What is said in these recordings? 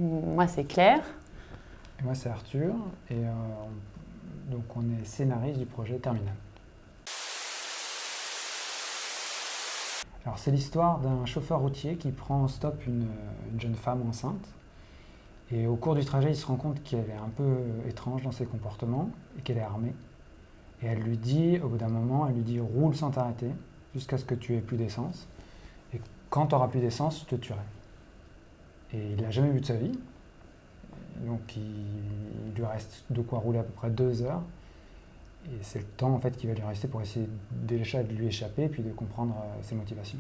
Moi, c'est Claire. Et moi, c'est Arthur. Et donc, on est scénariste du projet Terminal. Alors, c'est l'histoire d'un chauffeur routier qui prend en stop une jeune femme enceinte. Et au cours du trajet, il se rend compte qu'elle est un peu étrange dans ses comportements et qu'elle est armée. Et elle lui dit, au bout d'un moment, elle lui dit « roule sans t'arrêter jusqu'à ce que tu aies plus d'essence. Et quand tu n'auras plus d'essence, je te tuerai. » Et il ne l'a jamais vu de sa vie. Donc il lui reste de quoi rouler à peu près 2 heures. Et c'est le temps en fait, qu'il va lui rester pour essayer déjà de lui échapper et puis de comprendre ses motivations.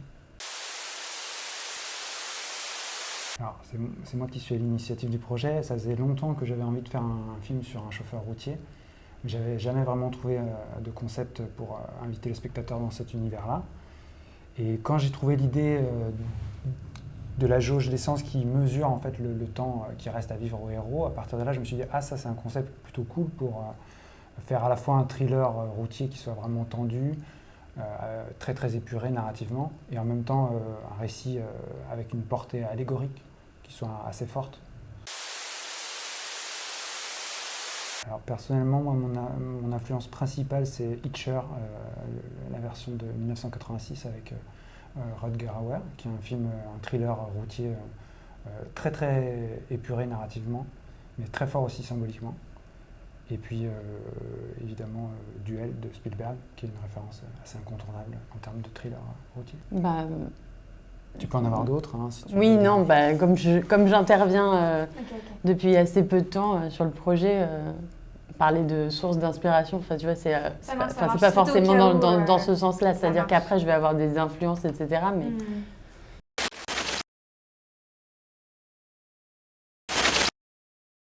Alors c'est moi qui suis à l'initiative du projet. Ça faisait longtemps que j'avais envie de faire un film sur un chauffeur routier. Mais je n'avais jamais vraiment trouvé de concept pour inviter les spectateurs dans cet univers-là. Et quand j'ai trouvé l'idée de la jauge d'essence qui mesure en fait le temps qui reste à vivre au héros, à partir de là, je me suis dit « Ah, ça c'est un concept plutôt cool pour faire à la fois un thriller routier qui soit vraiment tendu, très très épuré narrativement, et en même temps un récit avec une portée allégorique qui soit assez forte. » Alors personnellement, moi, mon influence principale, c'est Hitcher, la version de 1986 avec Rutger Hauer, qui est un film, un thriller routier très très épuré narrativement, mais très fort aussi symboliquement. Et puis évidemment Duel de Spielberg, qui est une référence assez incontournable en termes de thriller routier. Tu peux en avoir d'autres si tu Oui, veux. non, comme j'interviens depuis assez peu de temps sur le projet, parler de sources d'inspiration, enfin tu vois, c'est pas forcément dans ce sens-là, c'est-à-dire qu'après je vais avoir des influences, etc. Mais